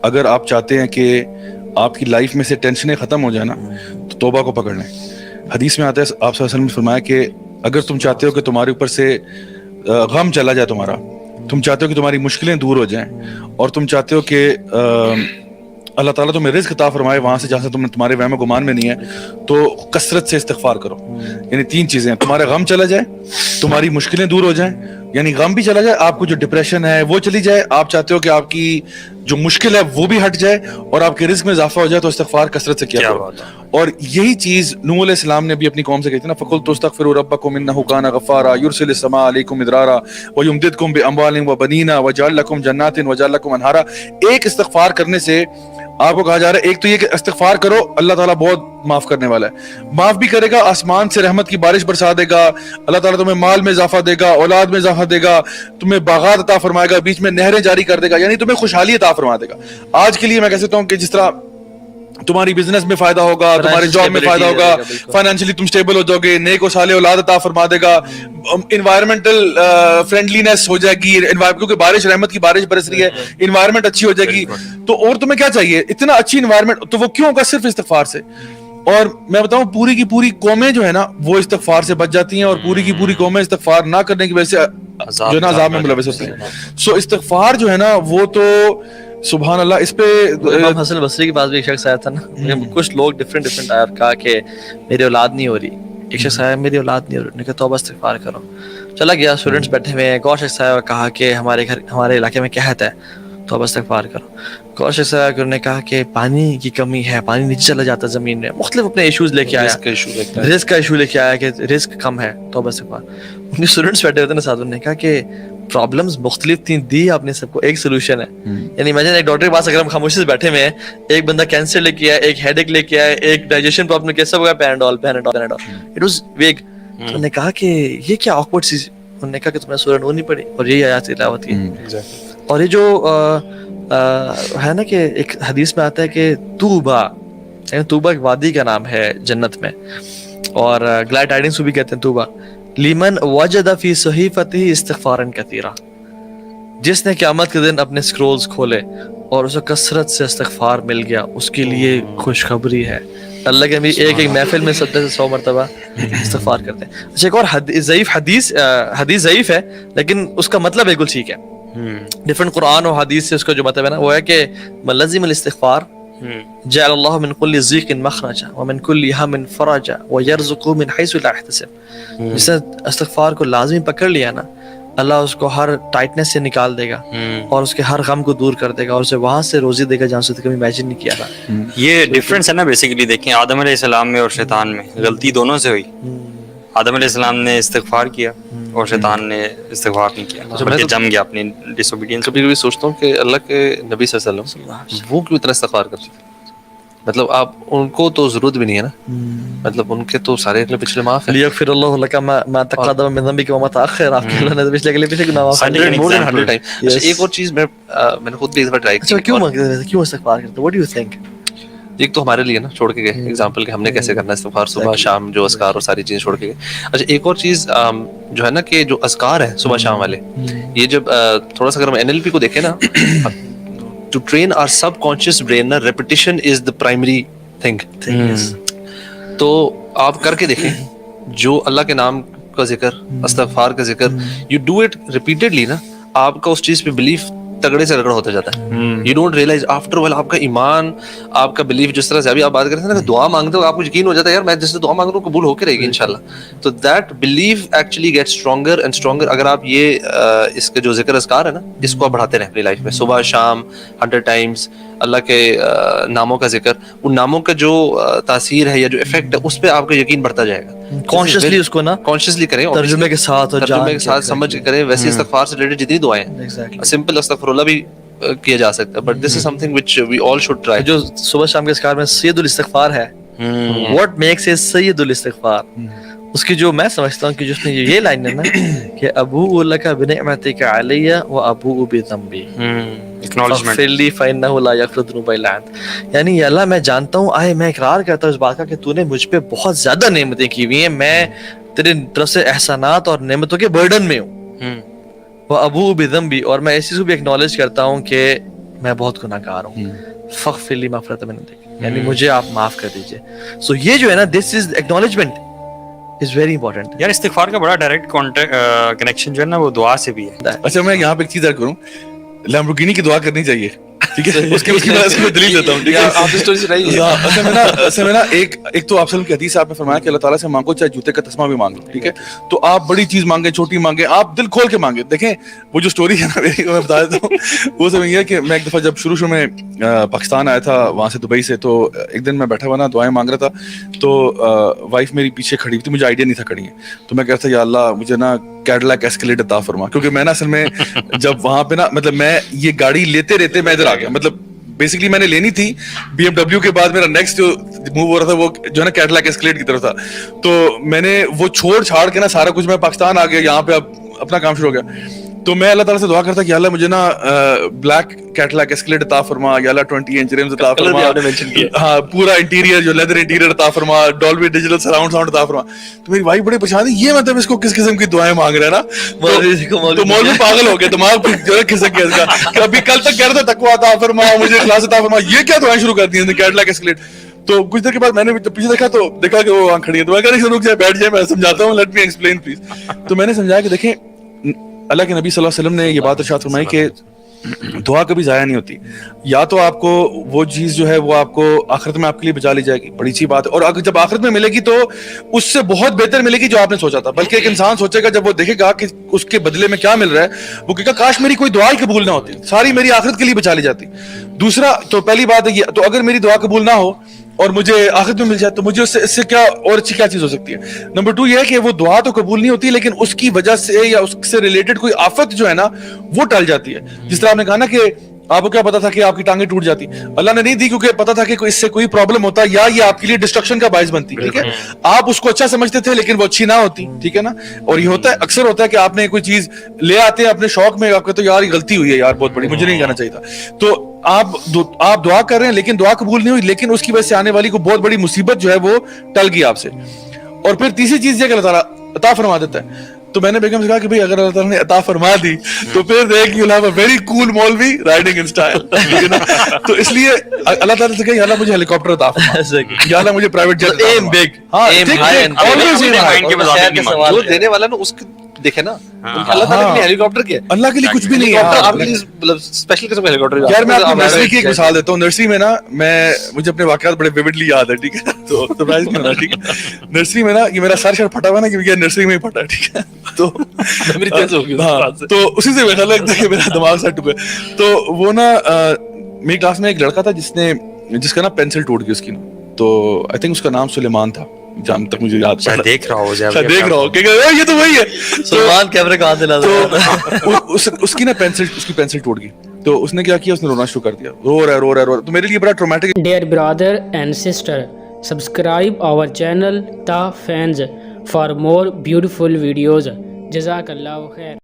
اگر آپ چاہتے ہیں کہ آپ کی لائف میں سے ٹینشنیں ختم ہو جائیں نا تو توبہ کو پکڑ لیں. حدیث میں آتا ہے آپ صلی اللہ علیہ وسلم نے فرمایا کہ اگر تم چاہتے ہو کہ تمہارے اوپر سے غم چلا جائے تمہارا, تم چاہتے ہو کہ تمہاری مشکلیں دور ہو جائیں, اور تم چاہتے ہو کہ اللہ تعالیٰ تمہیں رزق عطا فرمائے وہاں سے جہاں سے تمہارے وہم و گمان میں نہیں ہے, تو کثرت سے استغفار کرو. یعنی 3 چیزیں ہیں, تمہارا غم چلا جائے, تمہاری مشکلیں دور ہو جائیں, یعنی غم بھی چلا جائے, آپ کو جو ڈپریشن ہے وہ چلی جائے, آپ چاہتے ہو کہ آپ کی جو مشکل ہے وہ بھی ہٹ جائے, اور آپ کے رزق میں اضافہ ہو جائے, تو استغفار کثرت سے کیا کرو. اور یہی چیز نوح علیہ السلام نے بھی اپنی قوم سے کہی تھی نا, فَقُلْتُ اسْتَغْفِرُوا رَبَّكُمْ إِنَّهُ كَانَ غَفَّارًا يُرْسِلِ السَّمَاءَ عَلَيْكُمْ مِدْرَارًا وَيُمْدِدْكُمْ بِأَمْوَالٍ وَبَنِينَ وَيَجْعَلْ لَكُمْ جَنَّاتٍ وَيَجْعَلْ لَكُمْ أَنْهَارًا. ایک استغفار کرنے سے آپ کو کہا جا رہا ہے, ایک تو یہ کہ استغفار کرو, اللہ تعالیٰ بہت معاف کرنے والا ہے, معاف بھی کرے گا, آسمان سے رحمت کی بارش برسا دے گا, اللہ تعالیٰ تمہیں مال میں اضافہ دے گا, اولاد میں اضافہ دے گا, تمہیں باغات عطا فرمائے گا, بیچ میں نہریں جاری کر دے گا, یعنی تمہیں خوشحالی عطا فرما دے گا. آج کے لیے میں کہہ سکتا ہوں کہ جس طرح تمہاری بزنس میں فائدہ ہوگا, تمہارے جاب میں فائدہ ہوگا, فائنینشلی تم سٹیبل ہو جاؤ گے, نیک و صالح اولاد عطا فرما دے گا, انوائرمنٹل فرینڈلینس ہو جائے گی, کیونکہ بارش, رحمت کی بارش برس رہی ہے, انوائرمنٹ اچھی ہو جائے گی, تو اور تمہیں کیا چاہیے, اتنا اچھی انوائرمنٹ, تو وہ کیوں ہوگا, صرف استغفار سے. اور میں بتاؤں پوری کی پوری قومیں جو ہے نا وہ استغفار سے بچ جاتی ہیں, اور پوری کی پوری قومیں استغفار نہ کرنے کی وجہ سے جو ہے نا عذاب میں ملوث ہوتی ہیں. سو استغفار جو ہے نا وہ تو سبحان اللہ, اس پہ امام حسن بصری کے پاس بھی ایک شخص آیا تھا نا, کچھ لوگ ڈفرینٹ آیا اور کہا کہ میری اولاد نہیں ہو رہی. ایک شخص آیا میری اولاد نہیں ہو رہی, نے کہا توبہ استغفار کرو. چلا گیا, اسٹوڈنٹس بیٹھے ہوئے ہیں, ایک اور شخص آیا اور کہا کہ ہمارے علاقے میں قحط ہے, توبہ استغفار کرو. ایک اور شخص آیا کہ انہوں نے کہا کہ پانی کی کمی ہے, پانی نیچے چلا جاتا ہے زمین میں, مختلف اپنے ایشوز لے کے آیا, رزق کا ایشو لے کے آیا کہ رزق کم ہے, توبہ استغفار. ان کے اسٹوڈنٹس بیٹھے ہوتے ہیں نا ساتھ, انہوں نے کہا کہ پرابلمز مختلف تھیں, دی آپ نے سب کو, ایک سولوشن ہے. یعنی امیجن ایک ڈاکٹر کے پاس اگر ہم خاموشی سے بیٹھے ہوئے ہیں, ایک بندہ کینسر لے کے آیا, ایک ہیڈ ایک لے کے آیا, ایک ڈائجیشن پرابلم کے سب ہو گیا, پیناڈول. اٹ واز ویگ. انہوں نے کہا کہ یہ کیا آکورڈ سی, انہوں نے کہا کہ تم نے سورہ نور نہیں پڑھی, اور یہی آیات تلاوت کی. اور یہ جو ہے نا کہ ایک حدیث میں آتا ہے کہ توبہ, یعنی توبہ ایک وادی کا نام ہے جنت میں, اور گلیڈ ٹائڈنگس کو بھی کہتے ہیں توبہ. لیمن وجد فی صحیفتہ استغفارا کثیرا, جس نے قیامت کے دن اپنے سکرولز کھولے اور اسے کثرت سے استغفار مل گیا, اس کے لیے خوشخبری ہے. اللہ کے نبی ایک محفل میں 70 سے 100 مرتبہ استغفار کرتے ہیں. اچھا, ایک اور حدیث ضعیف ہے لیکن اس کا مطلب بالکل ٹھیک ہے. ڈفرنٹ قرآن اور حدیث سے اس کا جو مطلب ہے نا وہ ہے کہ من لزم الاستغفار جعل اللہ من كل ضيق مخرجا ومن كل هم فرجا ويرزقه من حيث لا يحتسب. جس نے استغفار کو لازمی پکڑ لیا نا, اللہ اس کو ہر ٹائٹنس سے نکال دے گا اور اس کے ہر غم کو دور کر دے گا, اور اسے وہاں سے روزی دے گا جہاں سے کبھی امیجن نہیں کیا تھا. یہ ڈفرینس ہے نا بیسیکلی. دیکھیں آدم علیہ السلام میں اور شیطان میں غلطی دونوں سے ہوئی. آدم علیہ السلام نے استغفار کیا اور شیطان نے استغفار نہیں کیا, بلکہ جم گیا اپنی ڈس اوبیڈینس. کبھی کبھی سوچتا ہوں کہ اللہ کے نبی صلی اللہ علیہ وسلم وہ کیوں اتنا استغفار کرتے تھے. مطلب آپ ان کو تو ضرورت بھی نہیں ہے نا, مطلب ان کے تو سارے اگلے پچھلے معاف ہیں. لیغفر اللہ لک ما تقدم من ذنبک وما تاخر, آپ کے اللہ نے پچھلے اگلے گناہ معاف کر دیے. 100 ٹائم. ایک اور چیز میں نے خود بھی اس بار ٹرائی کی. کیوں مانگتے تھے, کیوں استغفار کرتے, what do you think؟ ایک تو ہمارے لیے نا چھوڑ کے گئے ایگزامپل کہ ہم نے کیسے کرنا ہے استغفار, صبح شام جو اذکار اور ساری چیزیں چھوڑ کے گئے. اچھا, ایک اور چیز جو ہے نا کہ جو اذکار ہیں صبح شام والے, یہ جب تھوڑا سا اگر ہم NLP کو دیکھیں نا, to train our subconscious brain نا, repetition is the primary thing. تو آپ کر کے دیکھیں, جو اللہ کے نام کا ذکر, استغفار کا ذکر, یو ڈو اٹ ریپیٹڈلی نا, آپ کا اس چیز پہ بلیف تگڑے سے رگڑ ہوتا جاتا ہے. You don't realise after well آپ کا ایمان, آپ کا بلیف, جس طرح سے ابھی آپ بات کرتے ہیں نا کہ دعا مانگتے ہو آپ کو یقین ہو جاتا ہے یار میں جس سے دعا مانگ رہا ہوں قبول ہو کے رہے گی انشاءاللہ. تو that belief actually get stronger and stronger. اگر آپ یہ اس کے جو ذکر اذکار ہے نا اس کو آپ بڑھاتے رہیں اپنی لائف میں, صبح شام 100 ٹائمس اللہ کے ناموں کا ذکر, ان ناموں کا جو تاثیر ہے یا جو افیکٹ ہے اس پہ آپ کا یقین بڑھتا جائے گا. کانشیسلی اس کو نا کانشیسلی کریں, ترجمے کے ساتھ سمجھ کے کریں. ویسے استغفار سے ریلیٹڈ جتنی دعائیں ہیں, سمپل استغفر اللہ بھی کیا جا سکتا ہے, but this is something which we all should try. جو صبح شام کے اذکار میں سید الاستغفار ہے, واٹ میکس اٹ سید الاستغفار, اس کی جو میں سمجھتا ہوں کہ جس میں یہ لائن ہے نا کہ ابوء لک بنعمتک علی وابوء بذنبی اغفر لی فانہ لا یغفر الذنوب الا انت. یعنی اللہ میں جانتا ہوں, میں اقرار کرتا ہوں اس بات کا کہ تو نے مجھ پہ بہت زیادہ نعمتیں کی ہوئی ہیں, میں تیرے طرف سے احسانات اور نعمتوں کے برڈن میں ہوں. وابوء بذنبی, اور میں اس چیز کو بھی ایکنالج کرتا ہوں کہ میں بہت گناہگار ہوں, فغفر لی مغفرۃ من عندک, یعنی مجھے آپ معاف کر دیجئے. سو یہ جو ہے نا, دس از ایکنالجمنٹ از ویری امپورٹنٹ. یار استغفار کا بڑا ڈائریکٹ کنیکشن جو ہے نا وہ دعا سے بھی ہے. اچھا میں یہاں پہ ایک چیز ایڈ کروں, لیمبورگینی کی دعا کرنی چاہیے, ٹھیک ہے, اس کی میں دلیل دیتا ہوں, ٹھیک ہے. آپ کی اسٹوری سنائیے. اصل میں نا ایک تو آپ کی حدیث آپ نے فرمایا کہ اللہ تعالیٰ سے مانگو چاہے جوتے کا تسمہ بھی مانگو, ٹھیک ہے. تو آپ بڑی چیز مانگیں, چھوٹی مانگیں, آپ دل کھول کے مانگیں. دیکھیں وہ جو اسٹوری ہے نا میری, میں بتا دیتا ہوں. وہ سب یہ ہے کہ میں ایک دفعہ جب شروع میں پاکستان آیا تھا وہاں سے دبئی سے, تو ایک دن میں بیٹھا ہوا نا دعائیں مانگ رہا تھا, تو وائف میری پیچھے کھڑی ہوئی تھی, مجھے آئیڈیا نہیں تھا کھڑی ہے. تو میں کہتا یا اللہ مجھے نا کیڈلاک ایسکیلیٹ عطا فرما, کیونکہ میں نا اصل میں جب وہاں پہ نا مطلب میں یہ گاڑی لیتے رہتے میں ادھر آ گیا. مطلب بیسکلی میں نے لینی تھی بی ایم ڈبلیو کے بعد میرا نیکسٹ جو موو ہو رہا تھا وہ جو ہے نا کیڈلاک ایسکیلیٹ کی طرف تھا. تو میں نے وہ چھوڑ چھاڑ کے نا سارا کچھ, میں پاکستان آ گیا, یہاں پہ اب اپنا کام شروع ہو گیا. تو میں اللہ تعالیٰ سے دعا کرتا کہ اللہ مجھے نا بلیک کیڈلاک ایسکیلیٹ عطا فرما, یا اللہ 20 انچ rims عطا فرما, ہاں پورا انٹیریئر جو لیدر انٹیریئر عطا فرما, ڈولبی ڈیجیٹل سراؤنڈ ساؤنڈ عطا فرما. تو میری بھائی بڑے پریشان ہے, یہ مطلب اس کو کس قسم کی دعائیں مانگ رہے ہیں نا. تو مولوی پاگل ہو گیا, دماغ جو ہے کھسک گیا اس کا, کہ ابھی کل تک کہہ رہا تھا تقویٰ عطا فرما, مجھے اخلاص عطا فرما, یہ کیا دعائیں شروع کر دی ہیں کیڈلاک ایسکیلیٹ. تو کچھ دیر کے بعد میں نے پیچھے دیکھا تو دیکھا کہ وہ وہاں کھڑی ہے. تو میں کہا رک جائے, بیٹھ جائے, میں سمجھاتا ہوں, لیٹ می ایکسپلین پلیز. تو میں نے سمجھایا کہ دیکھیں اللہ کے نبی صلی اللہ علیہ وسلم نے یہ بات ارشاد فرمائی کہ دعا کبھی ضائع نہیں ہوتی. یا تو آپ کو وہ چیز جو ہے وہ آپ کو آخرت میں آپ کے لیے بچا لی جائے گی, بڑی اچھی بات ہے, اور اگر جب آخرت میں ملے گی تو اس سے بہت بہتر ملے گی جو آپ نے سوچا تھا. بلکہ ایک انسان سوچے گا جب وہ دیکھے گا کہ اس کے بدلے میں کیا مل رہا ہے, وہ کہے گا کاش میری کوئی دعا ہی قبول نہ ہوتی, ساری میری آخرت کے لیے بچا لی جاتی. دوسرا تو پہلی بات ہے یہ, تو اگر میری دعا قبول نہ ہو اور مجھے آخرت میں مل جائے تو مجھے اس سے کیا اور اچھی کیا چیز ہو سکتی ہے. نمبر 2 یہ ہے کہ وہ دعا تو قبول نہیں ہوتی, لیکن اس کی وجہ سے یا اس سے ریلیٹڈ کوئی آفت جو ہے نا وہ ٹل جاتی ہے. جس طرح آپ نے کہا نا کہ آپ کو کیا پتا تھا کہ آپ کی ٹانگیں ٹوٹ جاتی, اللہ نے نہیں دی کیونکہ پتا تھا کہ اس سے کوئی پرابلم ہوتا یا یہ آپ کے لیے ڈسٹرکشن کا باعث بنتی, ٹھیک ہے. آپ اس کو اچھا سمجھتے تھے لیکن وہ اچھی نہ ہوتی, ٹھیک ہے نا. اور یہ ہوتا ہے, اکثر ہوتا ہے کہ آپ نے کوئی چیز لے آتے ہیں اپنے شوق میں, آپ کہتے ہیں یار یہ غلطی ہوئی ہے یار بہت بڑی, مجھے نہیں کرنا چاہیے تھا. تو آپ دعا کر رہے ہیں لیکن دعا قبول نہیں ہوئی, لیکن اس کی وجہ سے آنے والی کو بہت بڑی مصیبت جو ہے وہ ٹل گئی آپ سے. اور پھر تیسری چیز یہ کہ اللہ تعالیٰ عطا فرما دیتا ہے. تو میں نے بیگم سے کہا کہ بھائی اگر اللہ تعالیٰ نے عطا فرما دی تو پھر دیکھ you have a very cool مولوی رائڈنگ ان سٹائل. تو اس لیے اللہ تعالیٰ سے کہا یا اللہ مجھے ہیلی کاپٹر عطا فرما, یا اللہ مجھے پرائیوٹ جیٹ, ایم بگ, ہاں جو دینے والا نا اس کو دیکھے نا, اللہ تعالیٰ کے لیے ہیلی کاپٹر کیا, اللہ کے لیے کچھ بھی نہیں ہے. آپ کے لیے مطلب اسپیشل قسم کا ہیلی کاپٹر. یار میں آپ کو نرسری کی ایک مثال دیتا ہوں. نرسری میں نا مجھے اپنے واقعات بڑے ویوڈلی یاد ہے, ٹھیک ہے, تو سرپرائز نہیں ہونا, ٹھیک ہے. نرسری میں نا یہ میرا سر شر پھٹا ہوا نا کہ نرسری میں ہی پھٹا, ٹھیک ہے. تو میری تیز ہو گئی, تو اسی سے میرا لگتا ہے کہ میرا دماغ سیٹ ہوا. تو وہ نا میری کلاس میں ایک لڑکا تھا جس کا نا پینسل ٹوٹ گئی اس کی, تو آئی تھنک اس کا نام سلیمان تھا, جہاں تک مجھے یاد پڑا. دیکھ رہا ہو کہ یہ تو وہی ہے سلمان کیمرے کا ہاتھ دلا تو اس کی نا پینسل ٹوٹ گئی. تو اس نے کیا کیا, اس نے رونا شروع کر دیا, رو رہا. تو میرے لیے بڑا traumatic. Dear brother and sister, subscribe our channel Ta Fans for more beautiful videos. جزاک اللہ خیر.